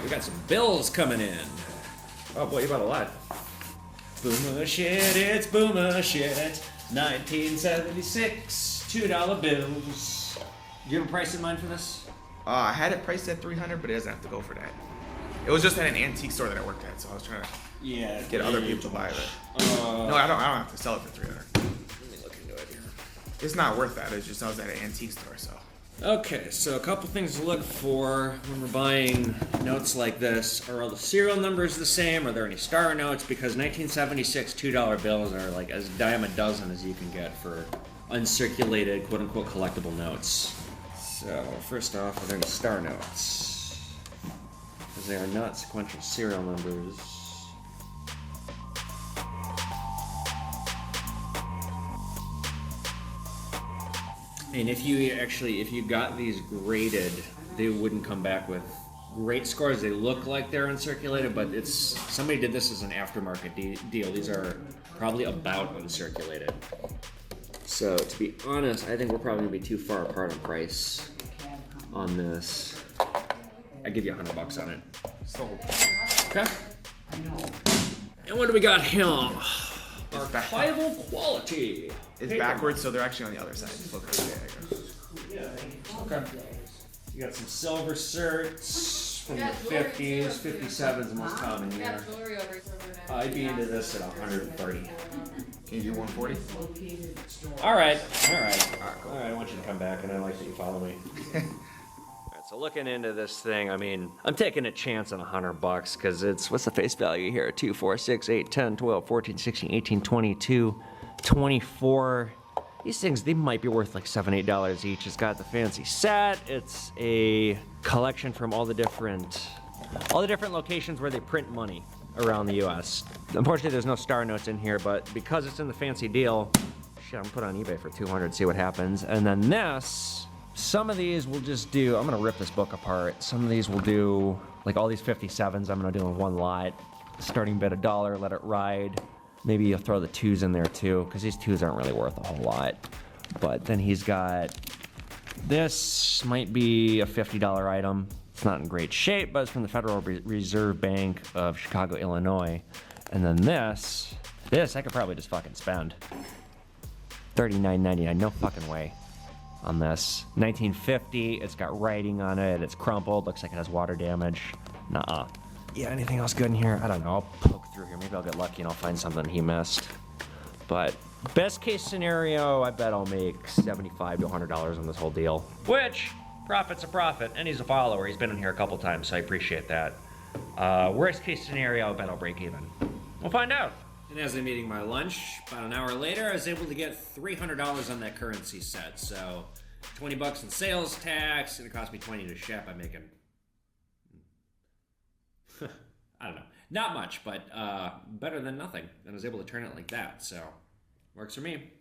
we got some bills coming in. Oh boy, you bought a lot. Boomer shit, it's boomer shit. 1976 $2 bills. Do you have a price in mind for this? I had it priced at $300, but it doesn't have to go for that. It was just at an antique store that I worked at, so I was trying to get other people to buy it. No, I don't have to sell it for $300. Let me look into it here. It's not worth that. It's just I was at an antique store, so. Okay, so a couple things to look for when we're buying notes like this. Are all the serial numbers the same? Are there any star notes? Because 1976 $2 bills are like as dime a dozen as you can get for uncirculated, quote-unquote, collectible notes. So, first off, are there any star notes? Because they are not sequential serial numbers. And if you got these graded, they wouldn't come back with great scores. They look like they're uncirculated, but somebody did this as an aftermarket deal. These are probably about uncirculated. So to be honest, I think we're probably gonna be too far apart on price on this. I give you $100 on it. So. Okay. And what do we got here? Archival quality. It's backwards, so they're actually on the other side. Look, Okay. You got some silver certs from the 50s. 57 is the most common here. I'd be into this at 130. Can you do 140? All right. Cool. All right, I want you to come back, and I like that you follow me. So looking into this thing, I mean, I'm taking a chance on $100 because it's, what's the face value here? 2, 4, 6, 8, 10, 12, 14, 16, 18, 22, 24. These things, they might be worth like $7, $8 each. It's got the fancy set. It's a collection from all the different locations where they print money around the US. Unfortunately, there's no star notes in here, but because it's in the fancy deal, shit, I'm gonna put it on eBay for $200, see what happens. And then this, some of these will just do, I'm gonna rip this book apart. Some of these will do, like all these 57s, I'm gonna do in one lot. Starting bid $1, let it ride. Maybe you'll throw the 2s in there too, because these 2s aren't really worth a whole lot. But then he's got, this might be a $50 item. It's not in great shape, but it's from the Federal Reserve Bank of Chicago, Illinois. And then this I could probably just fucking spend. $39.99, no fucking way on this. 1950, it's got writing on it, it's crumpled, looks like it has water damage. Nuh-uh. Yeah, anything else good in here? I don't know, I'll poke through here. Maybe I'll get lucky and I'll find something he missed. But best case scenario, I bet I'll make $75 to $100 on this whole deal. Which, profit's a profit, and he's a follower. He's been in here a couple times, so I appreciate that. Worst case scenario, I bet I'll break even. We'll find out. And as I'm eating my lunch, about an hour later, I was able to get $300 on that currency set. So $20 in sales tax, and it cost me $20 to ship. I'm making, I don't know, not much, but better than nothing. And I was able to turn it like that, so works for me.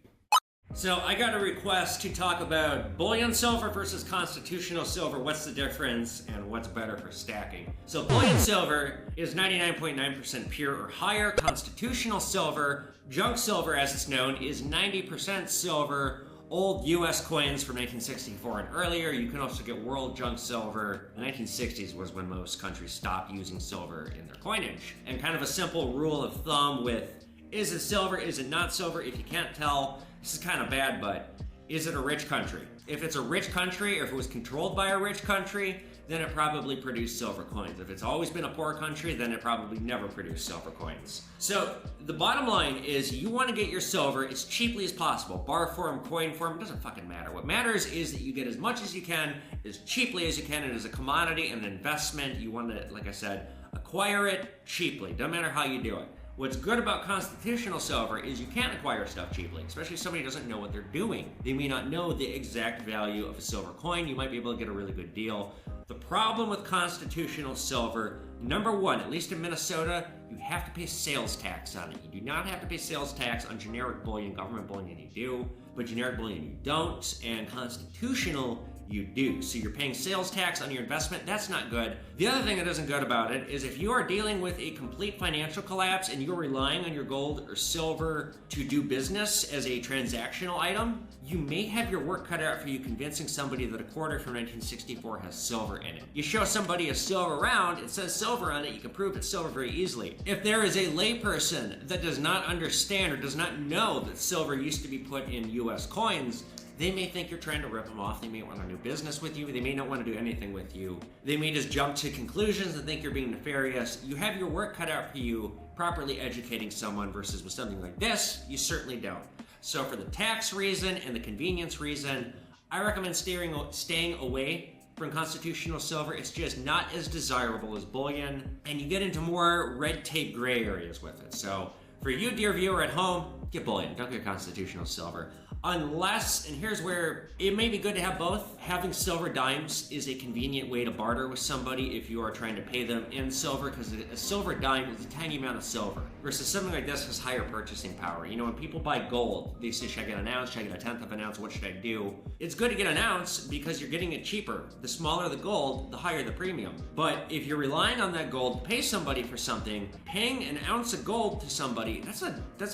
So I got a request to talk about bullion silver versus constitutional silver. What's the difference and what's better for stacking? So bullion silver is 99.9% pure or higher. Constitutional silver, junk silver as it's known, is 90% silver. Old US coins from 1964 and earlier. You can also get world junk silver. The 1960s was when most countries stopped using silver in their coinage. And kind of a simple rule of thumb with, is it silver, is it not silver? If you can't tell, this is kind of bad, but is it a rich country? If it's a rich country, or if it was controlled by a rich country, then it probably produced silver coins. If it's always been a poor country, then it probably never produced silver coins. So the bottom line is you want to get your silver as cheaply as possible. Bar form, coin form, it doesn't fucking matter. What matters is that you get as much as you can, as cheaply as you can, and as a commodity and an investment, you want to, like I said, acquire it cheaply. Doesn't matter how you do it. What's good about constitutional silver is you can't acquire stuff cheaply, especially if somebody doesn't know what they're doing. They may not know the exact value of a silver coin. You might be able to get a really good deal. The problem with constitutional silver, number one, at least in Minnesota, you have to pay sales tax on it. You do not have to pay sales tax on generic bullion. Government bullion you do, but generic bullion you don't. And constitutional you do. So you're paying sales tax on your investment. That's not good. The other thing that isn't good about it is if you are dealing with a complete financial collapse and you're relying on your gold or silver to do business as a transactional item, you may have your work cut out for you convincing somebody that a quarter from 1964 has silver in it. You show somebody a silver round, it says silver on it, you can prove it's silver very easily. If there is a layperson that does not understand or does not know that silver used to be put in US coins, they may think you're trying to rip them off. They may want to do business with you. They may not want to do anything with you. They may just jump to conclusions and think you're being nefarious. You have your work cut out for you properly educating someone versus with something like this, you certainly don't. So for the tax reason and the convenience reason, I recommend staying away from constitutional silver. It's just not as desirable as bullion, and you get into more red tape gray areas with it. So for you, dear viewer at home, get bullion, don't get constitutional silver. Unless, and here's where it may be good to have both, having silver dimes is a convenient way to barter with somebody if you are trying to pay them in silver, because a silver dime is a tiny amount of silver, versus something like this has higher purchasing power. You know, when people buy gold, they say, should I get an ounce, should I get a 1/10 of an ounce, what should I do? It's good to get an ounce because you're getting it cheaper. The smaller the gold, the higher the premium. But if you're relying on that gold to pay somebody for something, paying an ounce of gold to somebody, that's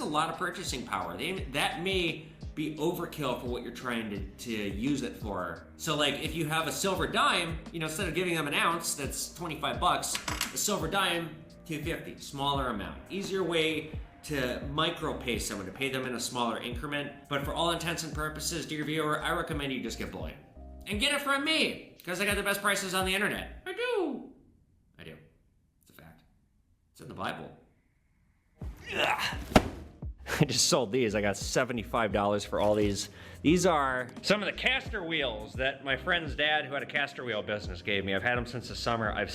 a lot of purchasing power. That may be overkill for what you're trying to use it for. So like if you have a silver dime, you know, instead of giving them an ounce, that's 25 bucks, a silver dime, $2.50, smaller amount. Easier way to micro pay someone, to pay them in a smaller increment. But for all intents and purposes, dear viewer, I recommend you just get bullion. And get it from me, because I got the best prices on the internet. I do. It's a fact. It's in the Bible. Ugh. I just sold these. I got $75 for all these. These are some of the caster wheels that my friend's dad, who had a caster wheel business, gave me. I've had them since the summer. I've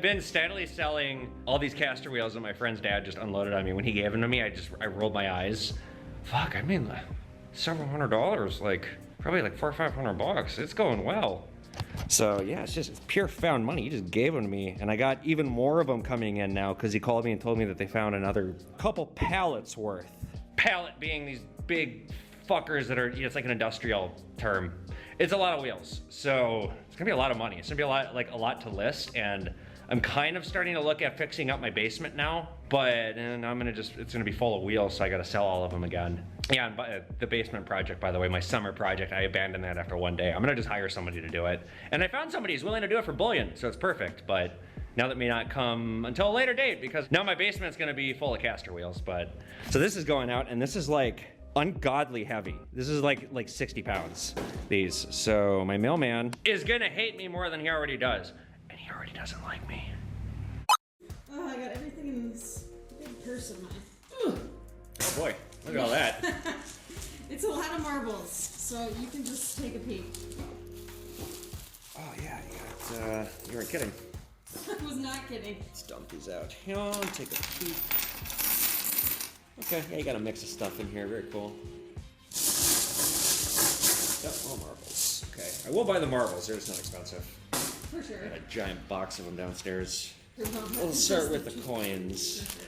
been steadily selling all these caster wheels that my friend's dad just unloaded on me. When he gave them to me, I rolled my eyes. Fuck, I made like several $100s, like probably like $400 or $500. It's going well. So yeah, it's pure found money. He just gave them to me, and I got even more of them coming in now because he called me and told me that they found another couple pallets worth. Pallet being these big fuckers that are, it's like an industrial term. It's a lot of wheels, so it's gonna be a lot of money. It's gonna be a lot to list, and I'm kind of starting to look at fixing up my basement now, and it's gonna be full of wheels, so I gotta sell all of them again. Yeah, and the basement project, by the way, my summer project, I abandoned that after one day. I'm gonna just hire somebody to do it. And I found somebody who's willing to do it for bullion, so it's perfect, but now that may not come until a later date, because now my basement's gonna be full of caster wheels, so this is going out, and this is like ungodly heavy. This is like 60 pounds, these. So my mailman is gonna hate me more than he already does, and he already doesn't like me. Oh, I got everything in this big purse of mine. Oh boy. Look at all that. It's a lot of marbles, so you can just take a peek. Oh yeah, you weren't kidding. I was not kidding. Let's dump these out here, take a peek. Okay, yeah, you got a mix of stuff in here, very cool. Yep, all marbles. Okay, I will buy the marbles, they're just not expensive. For sure. I got a giant box of them downstairs. We'll start with the coins. For sure.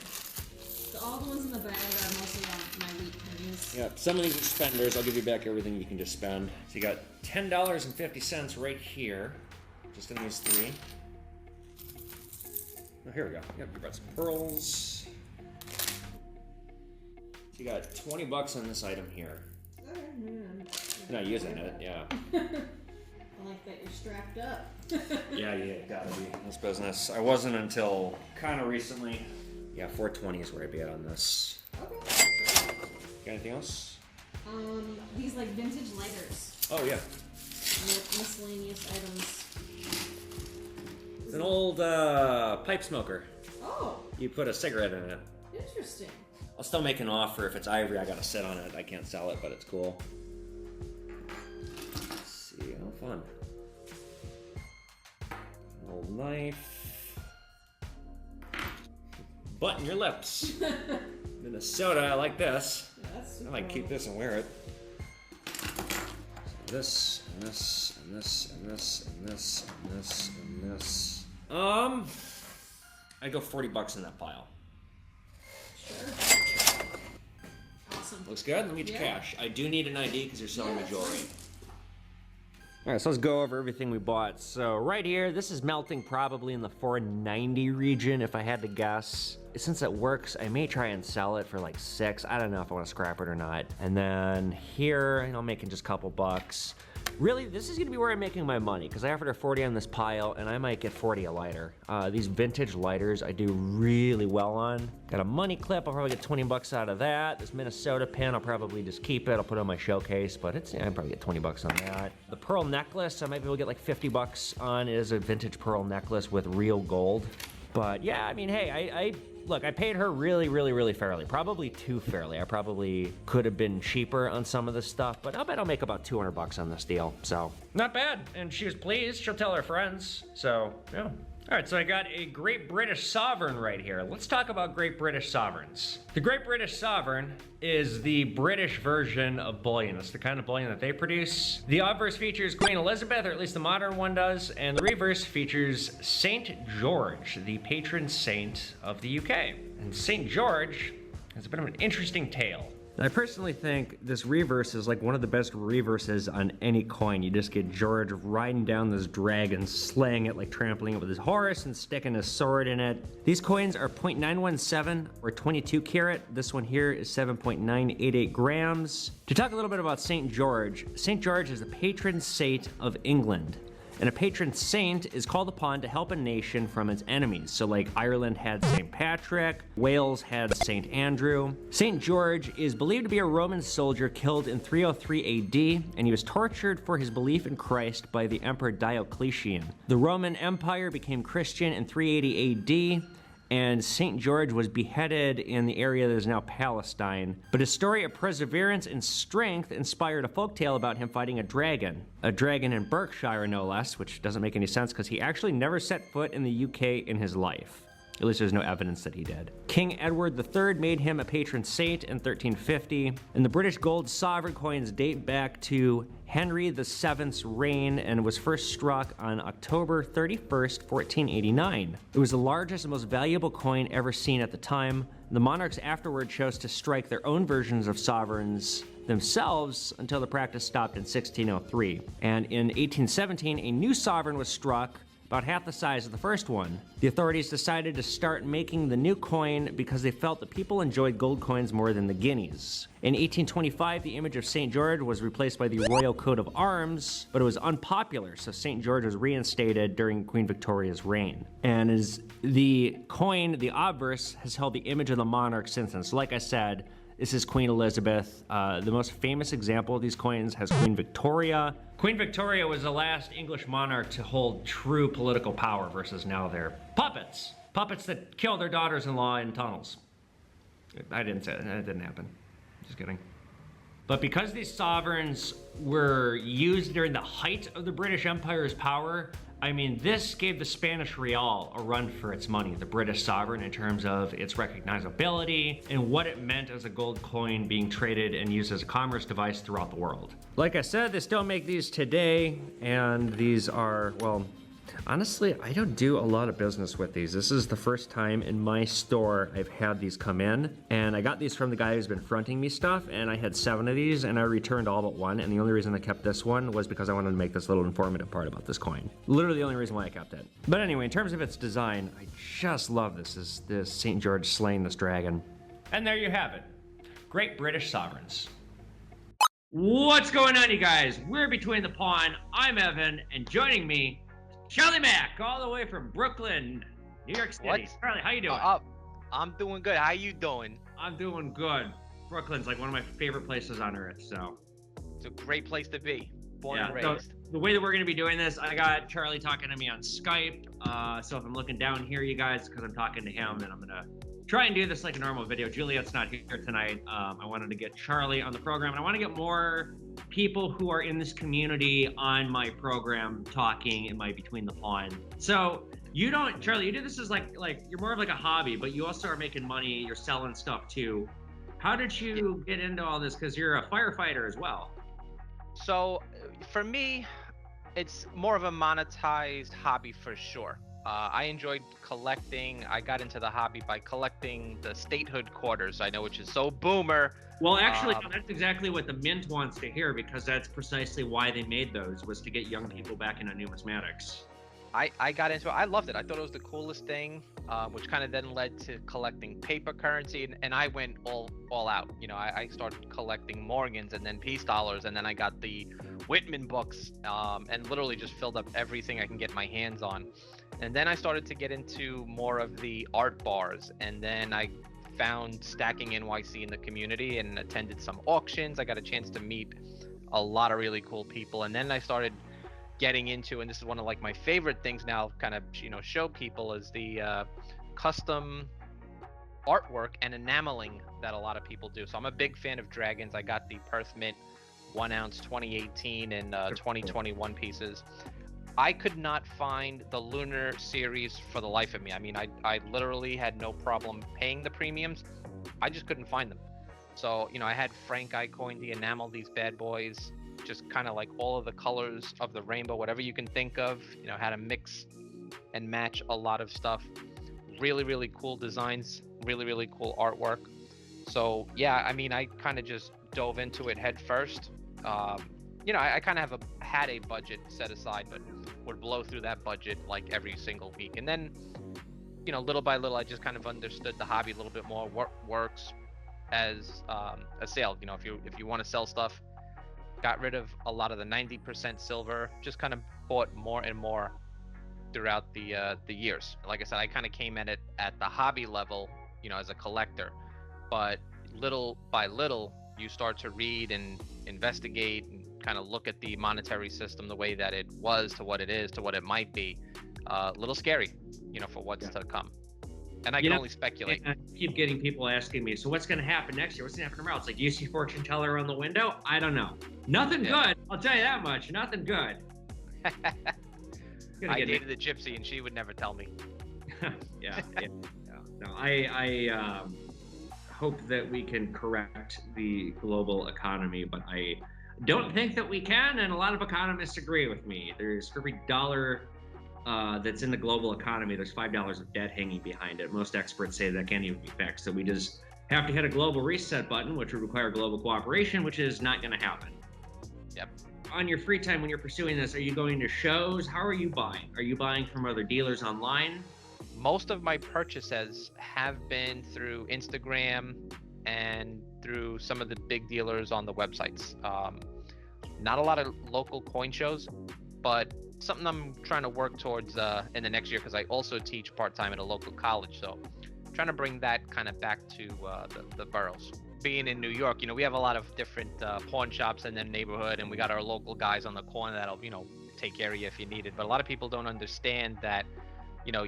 So all the ones in the bag are mostly on my wheat pennies. Yep, some of these are spenders. I'll give you back everything you can just spend. So you got $10.50 right here, just in these three. Oh, here we go. Yep, you brought some pearls. So you got 20 bucks on this item here. Okay, You're not using it, yeah. I like that you're strapped up. Yeah, gotta be in this business. I wasn't until kind of recently. Yeah, 420 is where I'd be at on this. Okay. Got anything else? These like vintage lighters. Oh yeah. Miscellaneous items. It's an old pipe smoker. Oh. You put a cigarette in it. Interesting. I'll still make an offer. If it's ivory, I gotta sit on it. I can't sell it, but it's cool. Let's see, how fun. An old knife. Button your lips. Minnesota, I like this. Yeah, that's super I might keep this and wear it. So this, and this, and this, and this, and this, and this, and this. I go 40 bucks in that pile. Sure. Awesome. Looks good? Let me get your cash. I do need an ID because you're selling my jewelry. All right, so let's go over everything we bought. So right here, this is melting probably in the 490 region if I had to guess. Since it works, I may try and sell it for like 6. I don't know if I want to scrap it or not. And then here, you know, I'm making just a couple bucks. Really, this is gonna be where I'm making my money because I offered her 40 on this pile and I might get 40 a lighter. These vintage lighters I do really well on. Got a money clip, I'll probably get 20 bucks out of that. This Minnesota pin, I'll probably just keep it. I'll put it on my showcase, but I'll probably get 20 bucks on that. The pearl necklace, I might be able to get like 50 bucks on. It is a vintage pearl necklace with real gold. But yeah, I mean, hey, look, I paid her really fairly. Probably too fairly. I probably could have been cheaper on some of this stuff, but I'll bet I'll make about 200 bucks on this deal. So, not bad. And she was pleased. She'll tell her friends. So, yeah. All right, so I got a Great British Sovereign right here. Let's talk about Great British Sovereigns. The Great British Sovereign is the British version of bullion. It's the kind of bullion that they produce. The obverse features Queen Elizabeth, or at least the modern one does, and the reverse features Saint George, the patron saint of the UK. And Saint George has a bit of an interesting tale. I personally think this reverse is like one of the best reverses on any coin. You just get George riding down this dragon, slaying it, like trampling it with his horse and sticking his sword in it. These coins are 0.917 or 22 karat. This one here is 7.988 grams. To talk a little bit about St. George is the patron saint of England. And a patron saint is called upon to help a nation from its enemies. So like Ireland had St. Patrick, Wales had St. Andrew. St. George is believed to be a Roman soldier killed in 303 AD, and he was tortured for his belief in Christ by the Emperor Diocletian. The Roman Empire became Christian in 380 AD, and St. George was beheaded in the area that is now Palestine. But his story of perseverance and strength inspired a folktale about him fighting a dragon in Berkshire no less, which doesn't make any sense because he actually never set foot in the UK in his life. At least there's no evidence that he did. King Edward III made him a patron saint in 1350, and the British gold sovereign coins date back to Henry VII's reign and was first struck on October 31st, 1489. It was the largest and most valuable coin ever seen at the time. The monarchs afterward chose to strike their own versions of sovereigns themselves until the practice stopped in 1603. And in 1817, a new sovereign was struck, about half the size of the first one. The authorities decided to start making the new coin because they felt that people enjoyed gold coins more than the guineas. In 1825, the image of St. George was replaced by the royal coat of arms, but it was unpopular, so St. George was reinstated during Queen Victoria's reign. And as the coin, the obverse, has held the image of the monarch since then. So like I said, this is Queen Elizabeth. The most famous example of these coins has Queen Victoria. Queen Victoria was the last English monarch to hold true political power versus now they're puppets. Puppets that kill their daughters-in-law in tunnels. I didn't say that. That didn't happen. Just kidding. But because these sovereigns were used during the height of the British Empire's power, I mean, this gave the Spanish real a run for its money, the British sovereign, in terms of its recognizability and what it meant as a gold coin being traded and used as a commerce device throughout the world. Like I said, they still make these today, and these are, well, honestly, I don't do a lot of business with these. This is the first time in my store I've had these come in, and I got these from the guy who's been fronting me stuff, and I had 7 of these, and I returned all but 1, and the only reason I kept this one was because I wanted to make this little informative part about this coin. Literally the only reason why I kept it. But anyway, in terms of its design, I just love this. This St. George slaying this dragon. And there you have it. Great British Sovereigns. What's going on, you guys? We're Between the Pawn. I'm Evan, and joining me, Charlie Mac, all the way from Brooklyn, New York City. What? Charlie, how you doing? I'm doing good. How you doing? I'm doing good. Brooklyn's like one of my favorite places on earth, so. It's a great place to be. Born and So raised. the way that we're gonna be doing this, I got Charlie talking to me on Skype. So if I'm looking down here, you guys, because I'm talking to him, then I'm gonna try and do this like a normal video. Juliet's not here tonight. I wanted to get Charlie on the program, and I want to get more people who are in this community on my program talking in my Between the Pawn. So you don't, Charlie, you do this as like you're more of like a hobby, but you also are making money. You're selling stuff too. How did you get into all this? Because you're a firefighter as well. So for me, it's more of a monetized hobby for sure. I enjoyed collecting. I got into the hobby by collecting the statehood quarters. I know, which is so boomer. Well, actually, that's exactly what the Mint wants to hear, because that's precisely why they made those, was to get young people back into numismatics. I got into it. I loved it. I thought it was the coolest thing, which kind of then led to collecting paper currency, and I went all out. You know, I started collecting Morgans and then peace dollars, and then I got the Whitman books, and literally just filled up everything I can get my hands on. And then I started to get into more of the art bars, and then I found Stacking NYC in the community and attended some auctions. I got a chance to meet a lot of really cool people, and then I started getting into, and this is one of like my favorite things now, kind of, you know, show people, is the custom artwork and enameling that a lot of people do. So I'm a big fan of dragons. I got the Perth Mint 1 ounce 2018 and 2021 pieces. I could not find the Lunar series for the life of me. I mean, I literally had no problem paying the premiums. I just couldn't find them. So, you know, I had Frank Icoin enamel these bad boys, just kind of like all of the colors of the rainbow, whatever you can think of, you know, how to mix and match a lot of stuff. Really, really cool designs, really, really cool artwork. So yeah, I mean, I kind of just dove into it head first. You know, I kind of had a budget set aside, but would blow through that budget like every single week. And then, you know, little by little, I just kind of understood the hobby a little bit more. What works as a sale, you know, if you want to sell stuff, got rid of a lot of the 90% silver, just kind of bought more and more throughout the years. Like I said, I kind of came at it at the hobby level, you know, as a collector, but little by little, you start to read and investigate and kind of look at the monetary system, the way that it was to what it is to what it might be. A little scary, you know, for what's to come. And I can only speculate. I keep getting people asking me, so what's going to happen next year? What's going to happen tomorrow? It's like, do you see fortune teller on the window? I don't know. Nothing good. I'll tell you that much. Nothing good. I dated a gypsy, and she would never tell me. Yeah. No, I hope that we can correct the global economy, but I don't think that we can, and a lot of economists agree with me. There's, for every dollar that's in the global economy, there's $5 of debt hanging behind it. Most experts say that can't even be fixed. So we just have to hit a global reset button, which would require global cooperation, which is not going to happen. Yep. On your free time when you're pursuing this, are you going to shows? How are you buying? Are you buying from other dealers online? Most of my purchases have been through Instagram and through some of the big dealers on the websites. Not a lot of local coin shows, but something I'm trying to work towards in the next year, because I also teach part-time at a local college, so I'm trying to bring that kind of back to the boroughs. Being in New York, you know, we have a lot of different pawn shops in the neighborhood, and we got our local guys on the corner that'll, you know, take care of you if you need it. But a lot of people don't understand that, you know,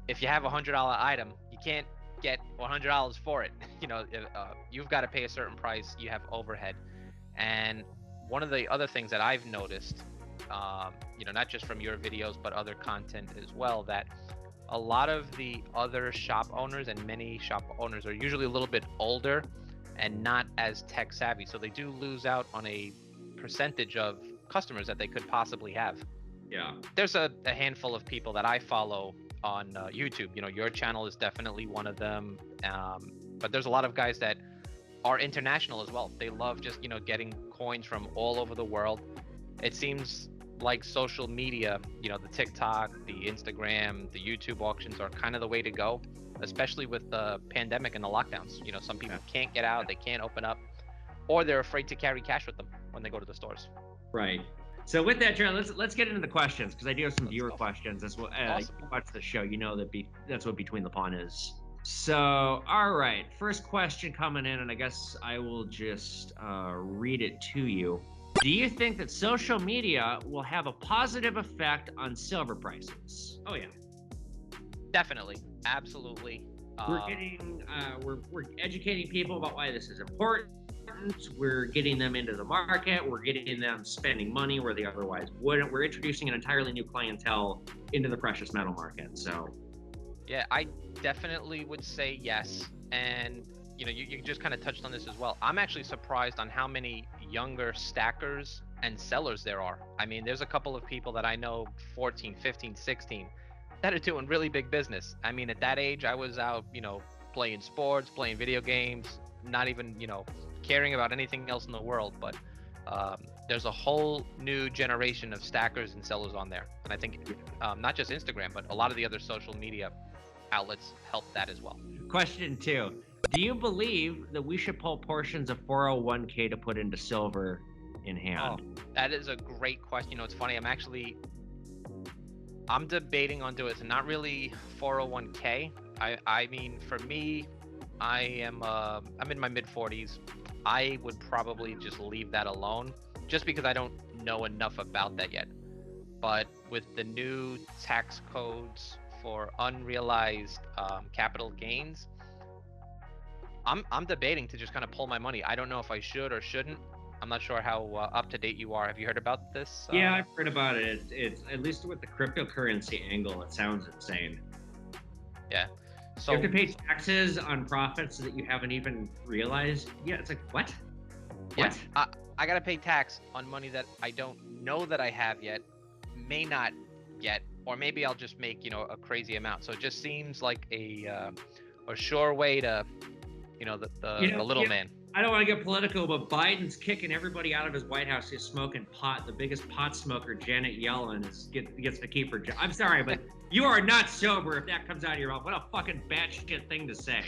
if you have a $100 item, you can't get $100 for it. You know, you've got to pay a certain price. You have overhead. And one of the other things that I've noticed, you know, not just from your videos, but other content as well, that a lot of the other shop owners, and many shop owners, are usually a little bit older and not as tech savvy. So they do lose out on a percentage of customers that they could possibly have. Yeah. There's a handful of people that I follow on YouTube. You know, your channel is definitely one of them. But there's a lot of guys that are international as well. They love just, you know, getting coins from all over the world. It seems like social media, you know, the TikTok, the Instagram, the YouTube auctions are kind of the way to go, especially with the pandemic and the lockdowns. You know, some people can't get out, they can't open up, or they're afraid to carry cash with them when they go to the stores. Right. So with that, Charlie, let's get into the questions, because I do have some viewer questions. That's what Awesome. you watch the show, you know that that's what Between the Pawn is. So, all right, first question coming in, and I guess I will just read it to you. Do you think that social media will have a positive effect on silver prices? Oh yeah, Definitely, absolutely. We're educating people about why this is important. We're getting them into the market. We're getting them spending money where they otherwise wouldn't. We're introducing an entirely new clientele into the precious metal market. So, yeah, I definitely would say yes. And you know, you just kind of touched on this as well. I'm actually surprised on how many younger stackers and sellers there are. I mean, there's a couple of people that I know, 14, 15, 16, are doing really big business. I mean, at that age, I was out, playing sports, playing video games, not even, caring about anything else in the world. But there's a whole new generation of stackers and sellers on there. And I think not just Instagram, but a lot of the other social media outlets help that as well. Question 2. Do you believe that we should pull portions of 401k to put into silver in hand? Oh, that is a great question. It's funny. I'm debating on doing it. It's not really 401k. I mean, for me, I'm in my mid 40s. I would probably just leave that alone, just because I don't know enough about that yet. But with the new tax codes for unrealized capital gains, I'm debating to just kind of pull my money. I don't know if I should or shouldn't. I'm not sure how up to date you are. Have you heard about this? Yeah, I've heard about it. It's at least with the cryptocurrency angle, it sounds insane. Yeah. So you have to pay taxes on profits that you haven't even realized. Yeah, it's like, what? Yeah, I gotta pay tax on money that I don't know that I have yet, may not yet, or maybe I'll just make a crazy amount. So it just seems like a sure way to, the little man. I don't want to get political, but Biden's kicking everybody out of his White House who's smoking pot. The biggest pot smoker, Janet Yellen, gets to keep her job. I'm sorry, but you are not sober if that comes out of your mouth. What a fucking batshit thing to say.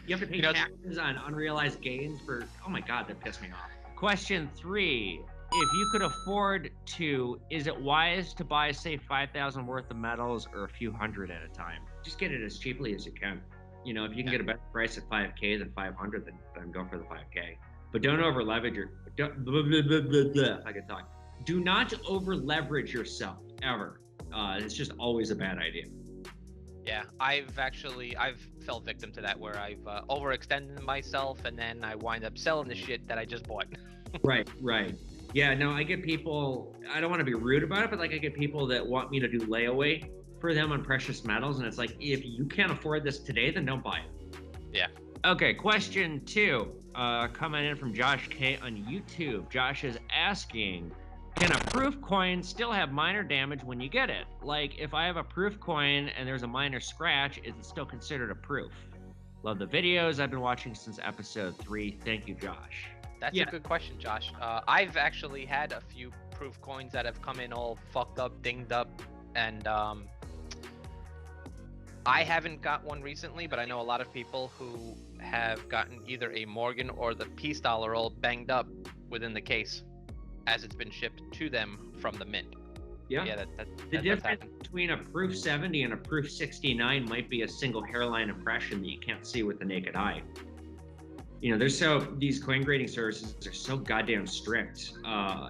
You have to pay taxes on unrealized gains for, oh my God, that pissed me off. Question 3. If you could afford to, is it wise to buy, say, 5,000 worth of metals or a few hundred at a time? Just get it as cheaply as you can. If you can get a better price at 5K than 500, then go for the 5K. But don't over leverage if I can talk. Do not over leverage yourself ever. It's just always a bad idea. Yeah, I've fell victim to that, where I've overextended myself and then I wind up selling the shit that I just bought. Right. Yeah, no, I get people, I don't want to be rude about it, but I get people that want me to do layaway for them on precious metals, and it's like, if you can't afford this today, then don't buy it. Yeah. Okay, question 2, coming in from Josh K on YouTube. Josh is asking, can a proof coin still have minor damage when you get it? Like, if I have a proof coin and there's a minor scratch, is it still considered a proof? Love the videos. I've been watching since episode 3. Thank you, Josh. That's a good question, Josh. I've actually had a few proof coins that have come in all fucked up, dinged up, and I haven't got one recently, but I know a lot of people who have gotten either a Morgan or the peace dollar all banged up within the case as it's been shipped to them from the mint. Yeah, the difference between a proof 70 and a proof 69 might be a single hairline impression that you can't see with the naked eye. These coin grading services are so goddamn strict.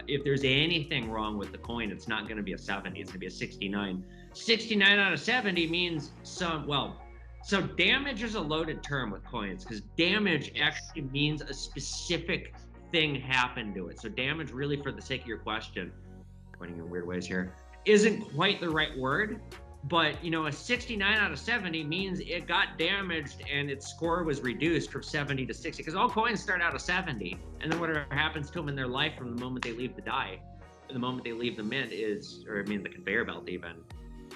If there's anything wrong with the coin, it's not going to be a 70, it's going to be a 69. 69 out of 70 means so damage is a loaded term with coins, because damage actually means a specific thing happened to it. So damage, really, for the sake of your question, pointing in weird ways here, isn't quite the right word. But, a 69 out of 70 means it got damaged and its score was reduced from 70 to 60. Because all coins start out of 70. And then whatever happens to them in their life from the moment they leave the die, the moment they leave the mint the conveyor belt even,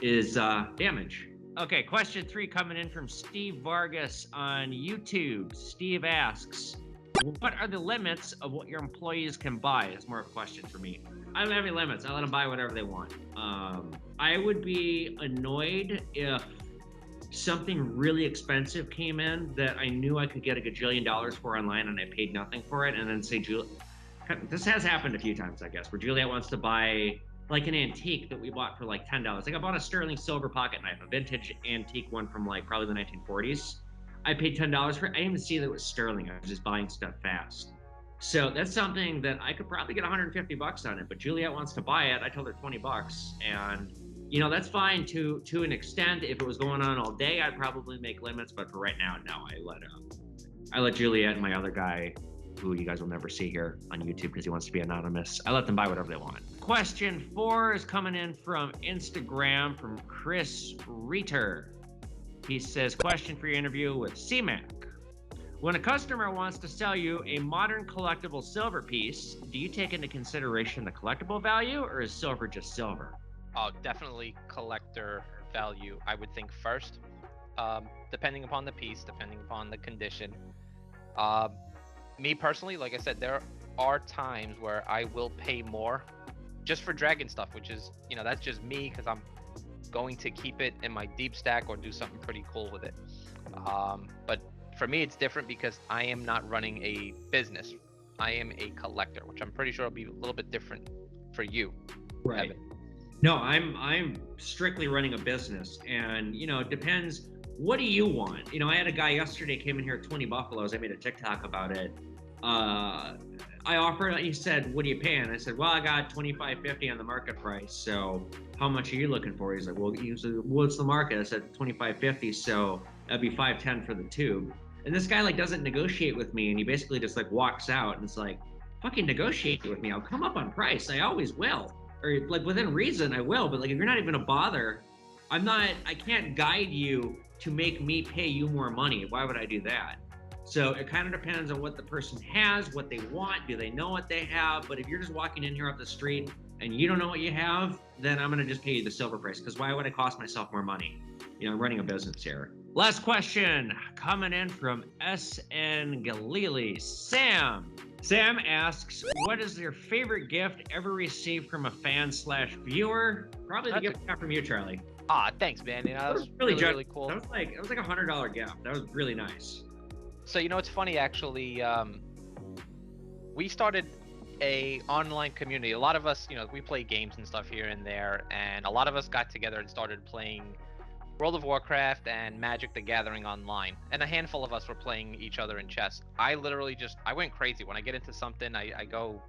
is damage. Okay, question 3 coming in from Steve Vargas on YouTube. Steve asks, what are the limits of what your employees can buy? It's more of a question for me. I don't have any limits. I let them buy whatever they want. I would be annoyed if something really expensive came in that I knew I could get a gajillion dollars for online and I paid nothing for it, and then say, this has happened a few times, I guess, where Juliet wants to buy like an antique that we bought for like $10. Like, I bought a sterling silver pocket knife, a vintage antique one from like probably the 1940s. I paid $10 for it. I didn't even see that it was sterling. I was just buying stuff fast. So that's something that I could probably get 150 bucks on it, but Juliet wants to buy it. I told her 20 bucks, and that's fine to an extent. If it was going on all day, I'd probably make limits, but for right now, no. I let Juliet and my other guy, who you guys will never see here on YouTube because he wants to be anonymous, I let them buy whatever they want. Question 4 is coming in from Instagram from Chris Reiter. He says, question for your interview with CMAC. When a customer wants to sell you a modern collectible silver piece, do you take into consideration the collectible value, or is silver just silver? Oh, definitely collector value, I would think first, depending upon the piece, depending upon the condition. Me personally, like I said, there are times where I will pay more just for dragon stuff, which is, that's just me because I'm going to keep it in my deep stack or do something pretty cool with it. But for me, it's different because I am not running a business. I am a collector, which I'm pretty sure will be a little bit different for you, Right. Evan. No, I'm strictly running a business, and it depends. What do you want? I had a guy yesterday came in here at 20 buffaloes. I made a TikTok about it. I offered. He said, "What are you paying?" I said, "Well, I got 25.50 on the market price. So how much are you looking for?" He's like, "Well, usually, what's the market?" I said 25.50. So that'd be 510 for the tube. And this guy doesn't negotiate with me, and he basically just walks out, and it's like, fucking negotiate with me. I'll come up on price. I always will, or within reason, I will. But if you're not even a bother, I can't guide you to make me pay you more money. Why would I do that? So it kind of depends on what the person has, what they want. Do they know what they have? But if you're just walking in here off the street and you don't know what you have, then I'm going to just pay you the silver price, because why would I cost myself more money? I'm running a business here. Last question coming in from SN Galili. Sam asks, what is your favorite gift ever received from a fan/viewer? Probably the gift I got from you, Charlie. Thanks, man. That was really cool. That was like a $100 gift. That was really nice. So it's funny actually. We started a online community. A lot of us, we play games and stuff here and there, and a lot of us got together and started playing World of Warcraft and Magic the Gathering online. And a handful of us were playing each other in chess. I literally I went crazy. When I get into something, I go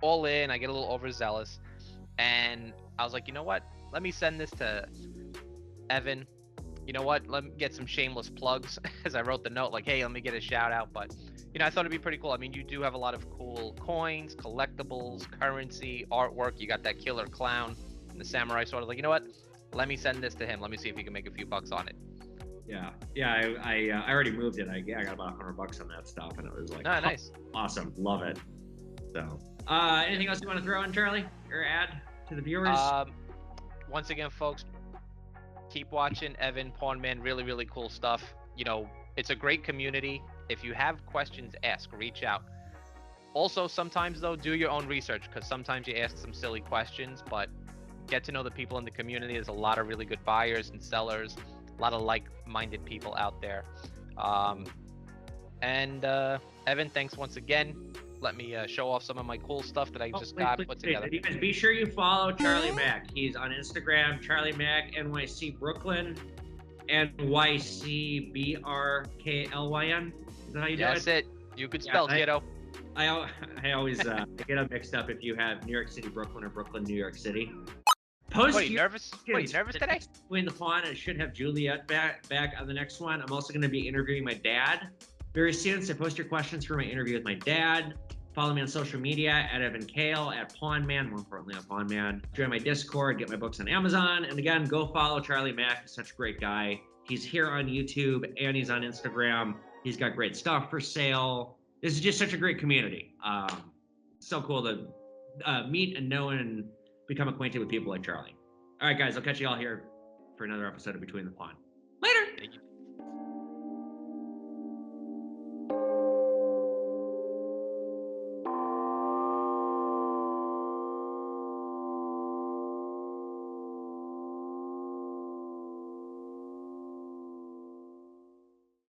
all in. I get a little overzealous, and I was like, you know what? Let me send this to Evan. You know what? Let me get some shameless plugs, as I wrote the note, like, hey, let me get a shout out. But I thought it'd be pretty cool. I mean, you do have a lot of cool coins, collectibles, currency, artwork. You got that killer clown and the samurai sword. Like, you know what? Let me send this to him. Let me see if he can make a few bucks on it. Yeah. I already moved it. I got about $100 on that stuff, and it was like, nice, awesome, love it. So, anything else you want to throw in, Charlie, or add to the viewers? Once again, folks, keep watching Evan Pawn Man. Really, really cool stuff. It's a great community. If you have questions, ask, reach out. Also, sometimes though, do your own research, because sometimes you ask some silly questions, but get to know the people in the community. There's a lot of really good buyers and sellers, a lot of like-minded people out there. Evan, thanks once again. Let me show off some of my cool stuff that I just got put together. You guys, be sure you follow Charlie Mac. He's on Instagram, CharlieMacNYCBKLYN, NYCBKLYN. Is that how you do it? That's it. You could spell, kiddo. I always get them mixed up if you have New York City, Brooklyn, or Brooklyn, New York City. What, are you nervous? What, are you nervous today? Between the Pawn, I should have Juliet back on the next one. I'm also going to be interviewing my dad very soon, so post your questions for my interview with my dad. Follow me on social media at Evan Kale, at Pawn Man, more importantly, at Pawn Man. Join my Discord, get my books on Amazon. And again, go follow Charlie Mac. He's such a great guy. He's here on YouTube and he's on Instagram. He's got great stuff for sale. This is just such a great community. So cool to meet and know and become acquainted with people like Charlie. All right, guys, I'll catch you all here for another episode of Between the Pawn. Later. Thank you.